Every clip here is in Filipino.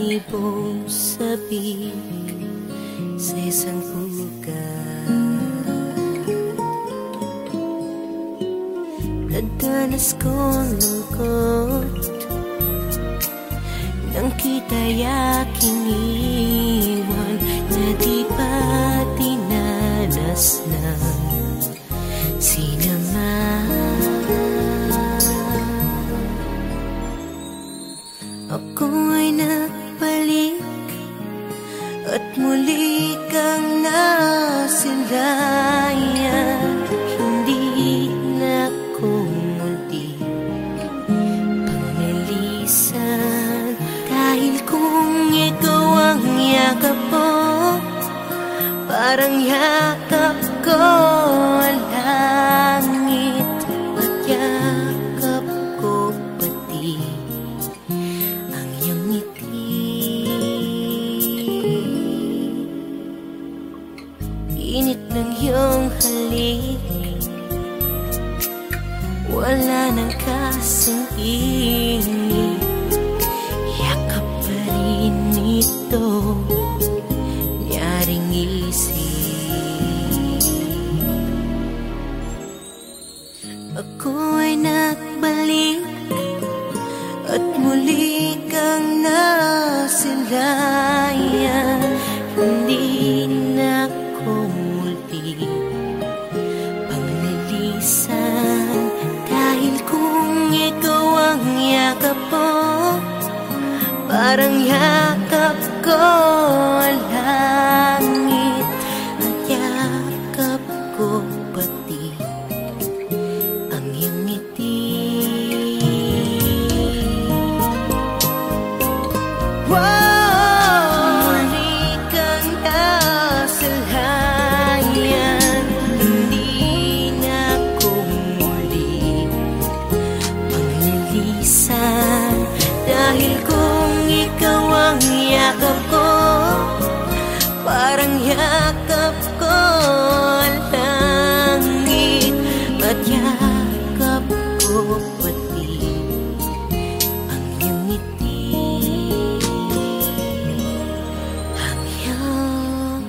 ibong sabik sa isang ugat. Nadanas kong lungkot nang kita'y aking iwan, na di pa dinanas na sinama. Ako ay nagbalik at muli kang nasilayan. Hindi na ako muli panglilisan, dahil kung ikaw ang yakap mo, parang yakap ko ang langit, at yakap ko pati ang iyong ngiti. Init ng iyong halik, wala nang kasing init. Yakap pa rin ito, nyaring isip. Ako ay nagbalik at muli kang nasilayan. Hindi na ako muli panglilisan, dahil kung ikaw ang yakap mo, parang yakap ko ang langit, at yakap ko pati ang iyong ngiti. Muli kang nasilayan. Hindi na ako muli panglilisan, dahil kung ikaw ang yakap ko, parang yakap ko ang langit, at yakap ko pati ang iyong ngiti. Ang iyong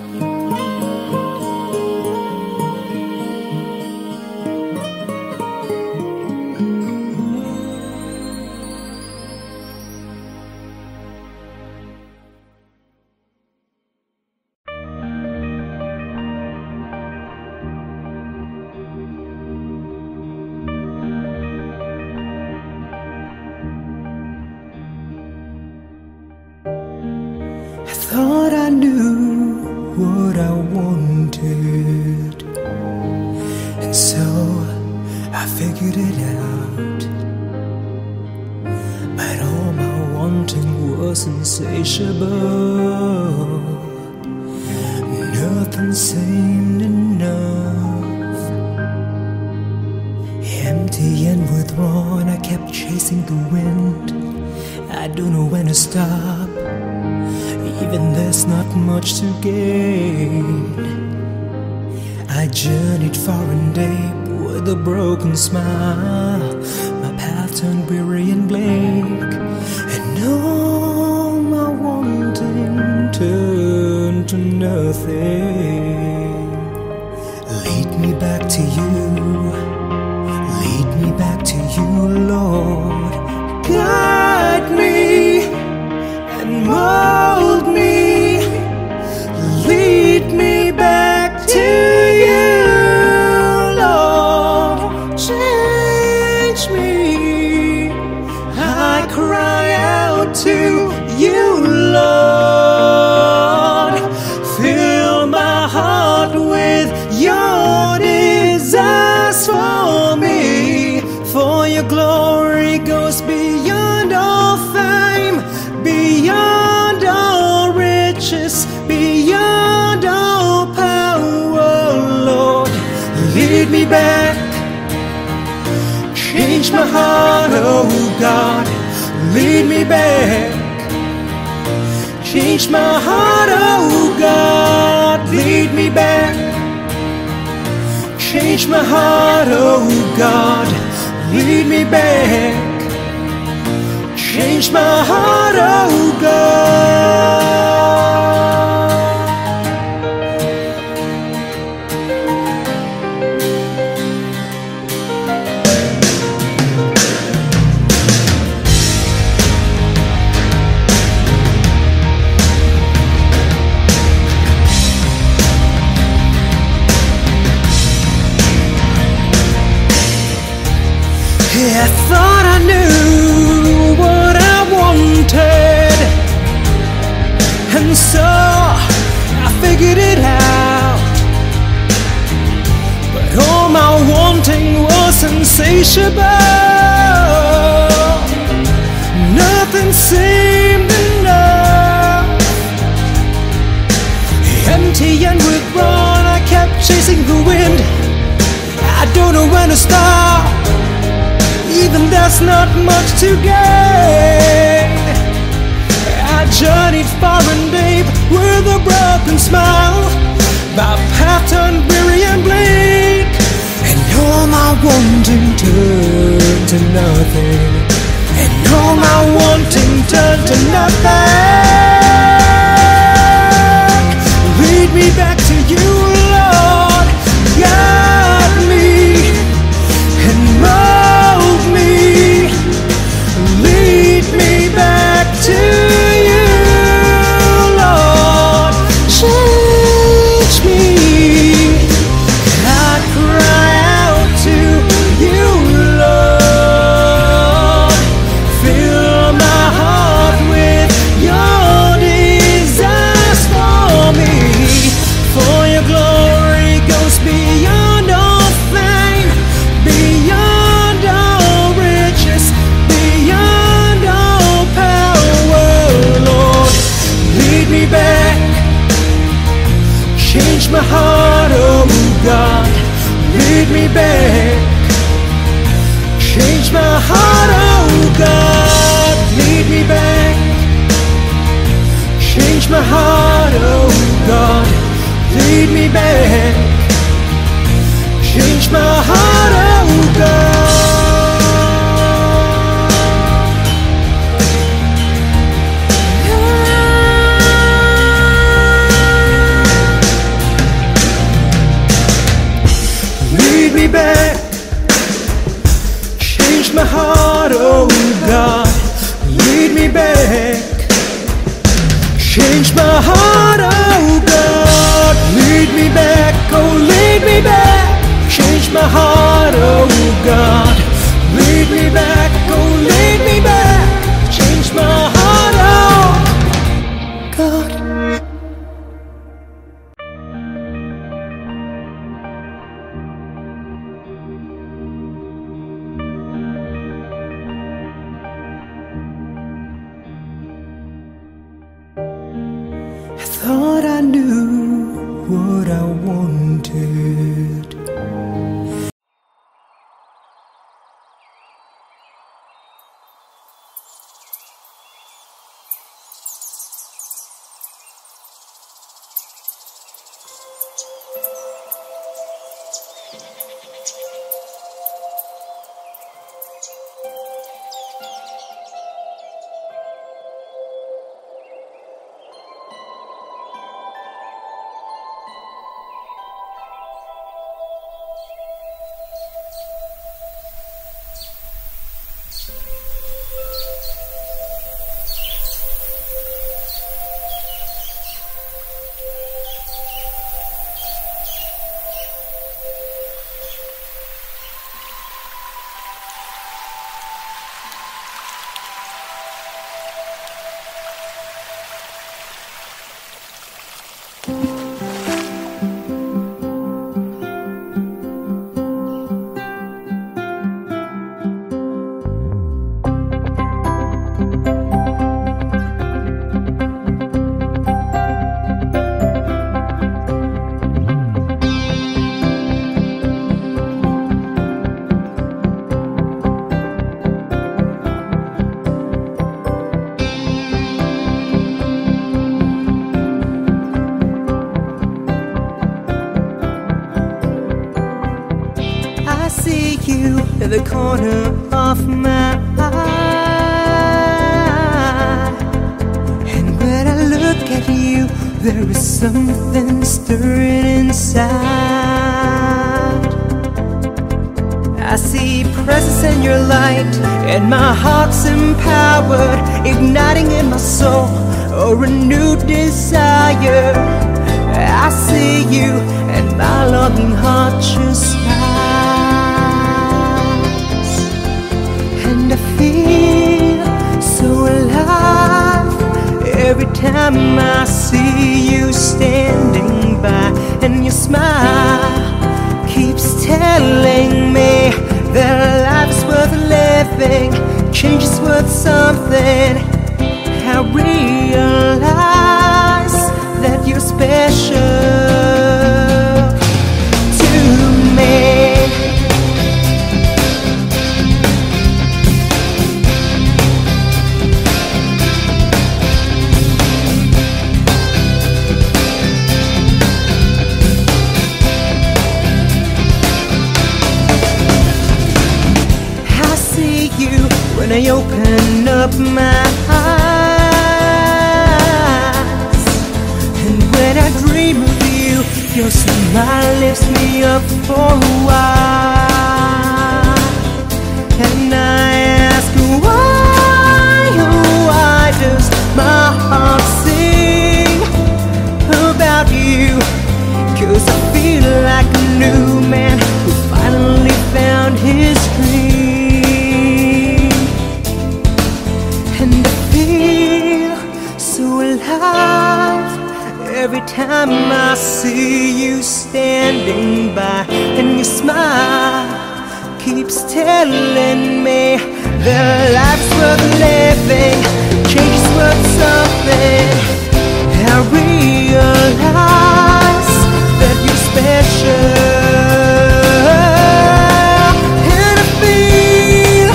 I thought I knew what I wanted, and so I figured it out. But all my wanting was insatiable. Nothing seemed enough. Empty and withdrawn, I kept chasing the wind. I don't know when to stop, even there's not much to gain. I journeyed far and deep with a broken smile. My path turned weary and bleak, and all my wanting turned to nothing. Lead me back to you, lead me back to you, Lord. Guide me and mold me, lead me back to you, Lord. Change me, I cry out to you, Lord. Fill my heart with your desires for me, for your glory goes beyond all fame, beyond all riches, beyond all power, Lord. Lead me back, change my heart, oh God. Lead me back, change my heart, oh God. Lead me back, change my heart, oh God. Lead me back, change my heart, oh God. insatiable. Nothing seemed enough. Empty and withdrawn, I kept chasing the wind. I don't know when to stop. Even there's not much to gain. I journeyed far and deep with a broken smile. My path turned weary and bleak, and all my wanting turned to nothing. And all my wanting turned to nothing. Lead me back to you, Lord. Guide me and mold me. Lead me back to you, Lord. Change me. I cry out to you, Lord. Fill my heart with your desires for me. For your glory goes beyond all fame, beyond all riches, beyond all power, Lord. Lead me back, change my heart, oh God. Lead me back, change my heart, oh God. Lead me back, change my heart, oh God. Lead me back, change my heart, oh God. Lead me back, change my heart, oh God. Lead me back, change my heart, oh God. Lead me back, oh lead me back, change my heart, oh God. Lead me back, oh lead me back, change my heart, oh God. I thought I knew what I wanted. In the corner of my eye, and when I look at you, there is something stirring inside. I see presence in your light, and my heart's empowered, igniting in my soul a renewed desire. I see you, and my longing heart just smiles, and I feel so alive every time I see you standing by, and your smile keeps telling me Their life's worth living, change is worth something. I realize that you're special to me. When I open up my eyes, and when I dream of you, your smile lifts me up for a while. And I ask why, oh why does my heart sing about you? 'Cause I feel like a new man who finally found his dream. Every time I see you standing by, and your smile keeps telling me that life's worth living, change is worth something. I realize that you're special, and I feel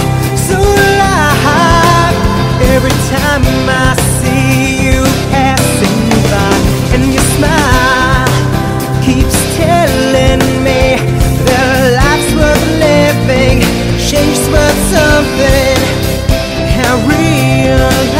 so alive every time I see you passing by. And your smile keeps telling me that life's worth living, change's worth something. I realize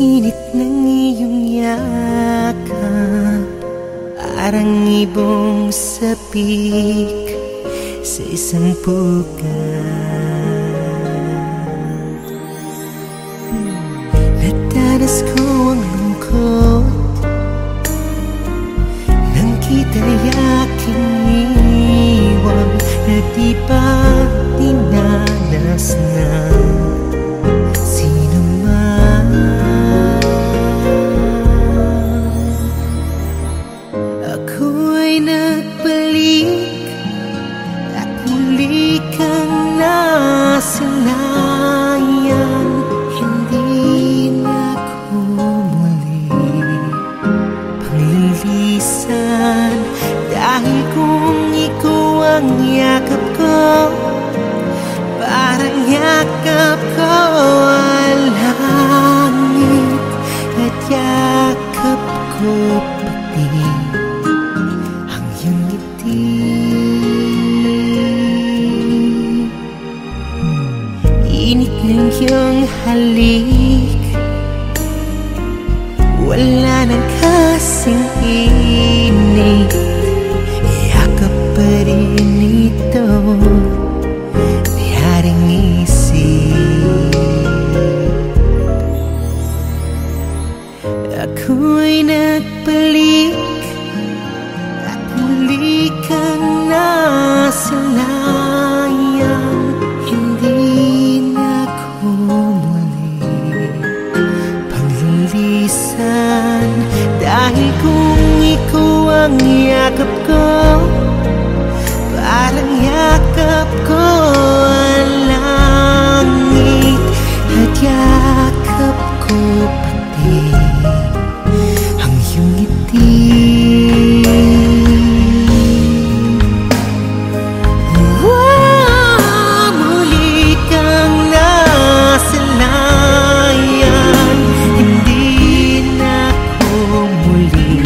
Init ng iyong yakap, parang ibong sapik sa isang pugat. Nadanas ko ang lungkot nang kita'y aking iwan, na di pa dinanas ng sino man. Ako'y nagbalik at muli kang nasanayan. Hindi na ako muli panglilisan, dahil kung ikaw ang yakap ko, parang yakap ko ang langit, at yakap ko pati ang iyong ngiti. Init ng iyong halik, wala nang kasing init, yakap pa rin ito ni haring isip. Ako'y nagbalik at muli kang nasanayan. Hindi na ako muli panglilisan, dahil kung ikaw ang yakap ko, parang yakap ko ang langit, at yakap ko pati ang iyong ngiti. Muli kang nasanayan. Hindi na ako muli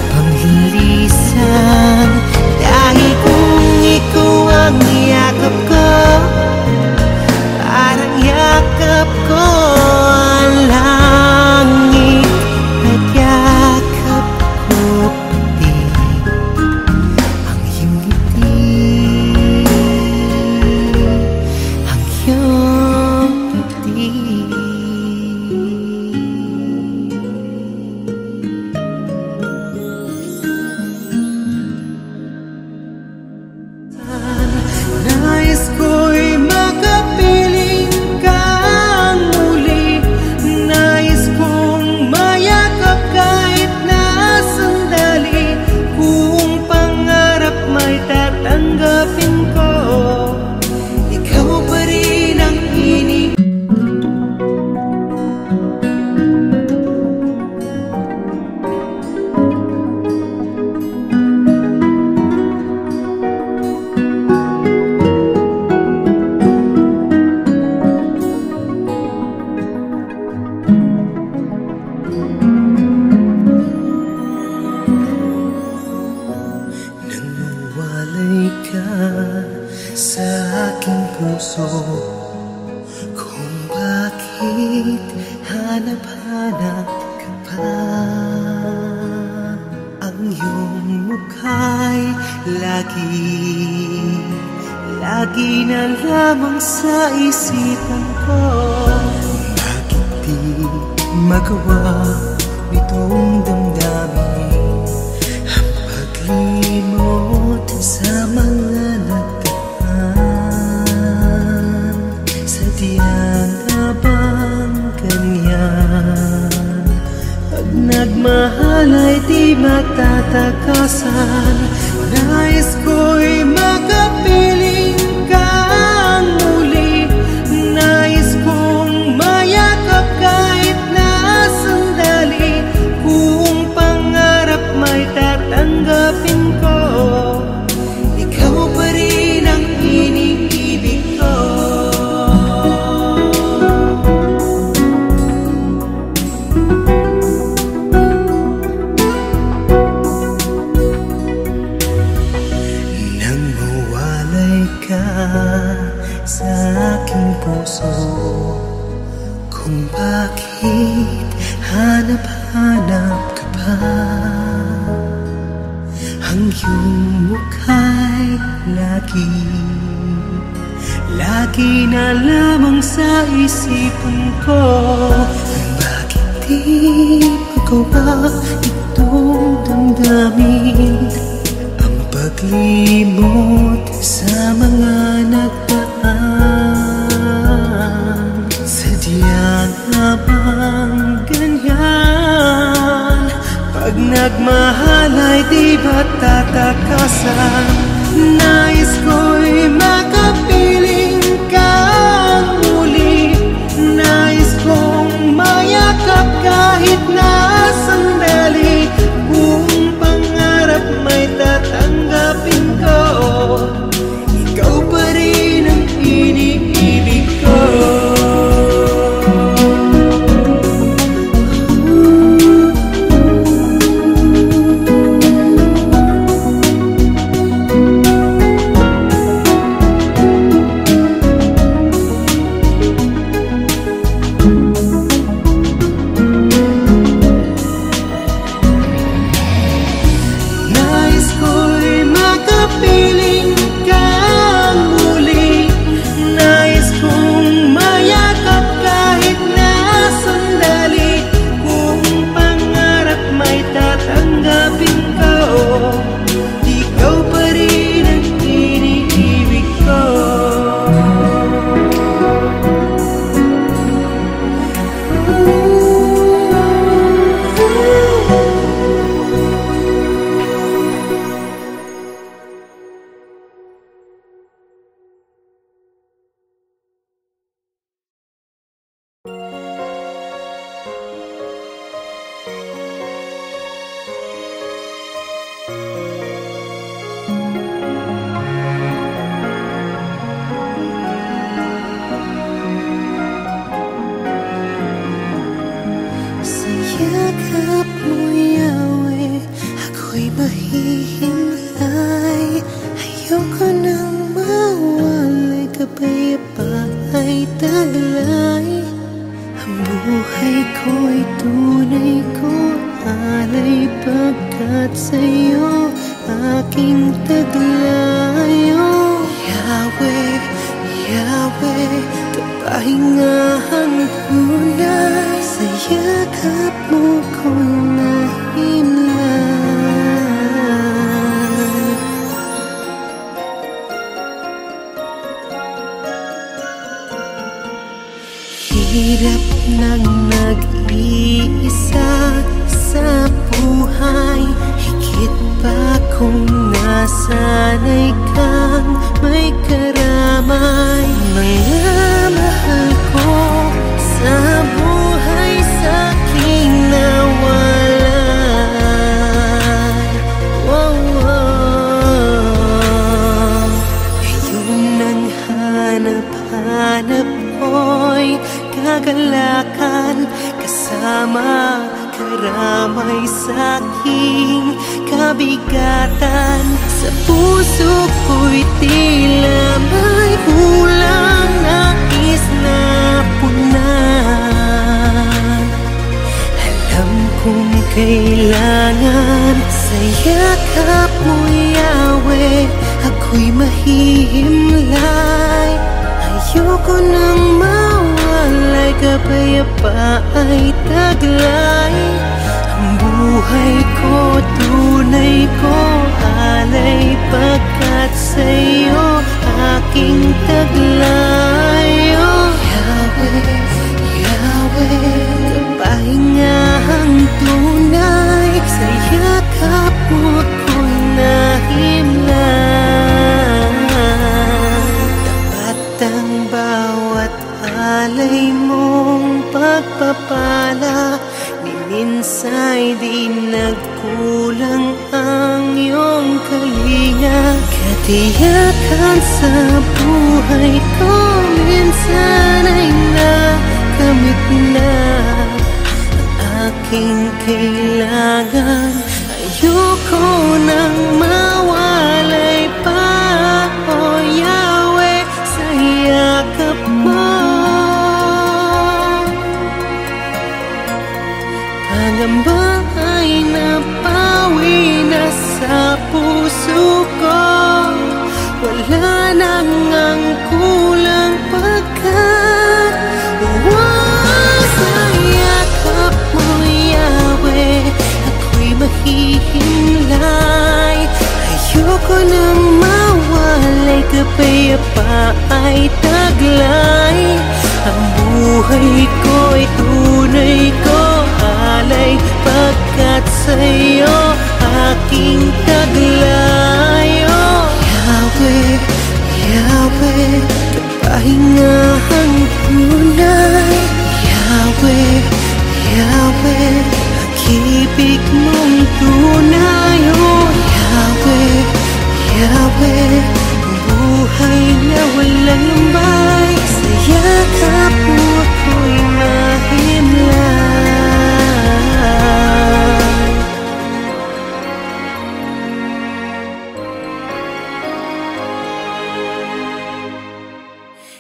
panglilisan, dahil kung ikaw ang yakap ko, parang yakap ko ang langit, at yakap ko pati ang iyong ngiti, ang iyong ngiti. Nais ko'y makapiling kang muli, nais kong mayakap kahit na sandali. Kung pangarap may tatanggapin ko, ikaw pa rin ang hiling. Nangwalay ka sa aking puso, kung bakit hanap-hanap ka pa. Ang iyong mukha'y lagi na lamang sa isipan ko. Bakit di magawa nitong damdamin ang paglimot sa mga nagdaan? Sadyang na bang ganyan? Pag nagmahal ay di matatakasan. Nais ko'y makapiling kang muli, nais kong mayakap kahit na sandali. Kung pangarap may tatanggapin ko, ikaw pa rin ang iniibig ko. Nang kung bakit hanap-hanap ka pa. Ang iyong mukha'y lagi na lamang sa isipan ko. Bakit di magawa itong damdamin ang paglimot sa mga nagdaan? Sadya nga bang ganyan? Pag nagmahal ay di ba tatakasan? Nais ko'y makapiling kang muli. Nais kong mayakap kahit na sandali. Kung pangarap may tatanggapin ko, ikaw pa rin ang iniibig ko. Hirap nang nag-iisa sa buhay, higit pa kung nasanay kang may karamay. Mga mahal ko sa buhay sa'king nawalan. Ngayon nang hanap-hanap ko'y kagalakan kasama karamay sa'king kabigatan. Sa puso ko'y tila may kulang, nais na punan. Alam kong kailangan sa yakap mo, Yahweh, ako'y mahihimlay. Ayoko nang mawalay, kapayapa'y taglay. Ang buhay ko, tunay ko, alay pagkat sa'yo aking taglay. Oh Yahweh, Yahweh, kapahingahang tunay, sa yakap mo ako'y nahimlay. Ang bawat alay mong pagpapala, ni minsa'y di nagkulang ang iyong kalinga. Katiyakan sa buhay ko, minsan ay nakamit na ang aking kailangan. Ayoko nang mawalay pa, oh Yahweh, yakap mo. Yahweh apa ay taglay. Ang buhay ko'y tunay ko alay, pagkat sa'yo aking taglay. Yahweh, Yahweh, kapahingahang tunay. Yahweh, Yahweh, pag-ibig mong tunay. Yahweh, Yahweh, buhay na walang lumbay. Sa yakap mo ako'y mahimlay.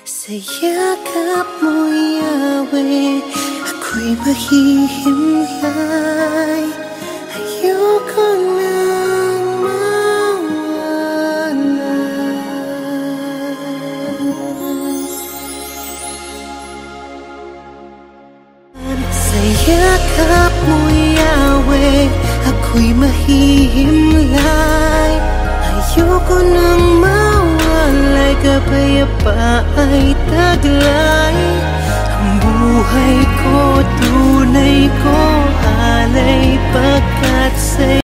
Sa yakap mo, Yahweh, ako'y mahihimlay. Ayoko nang mawala. Sa yakap mo, Yahweh, ako'y mahihimlay. Ayoko nang mawalay, kapayapaan taglay. Ang buhay ko, tunay ko alay, pagkat sa'yo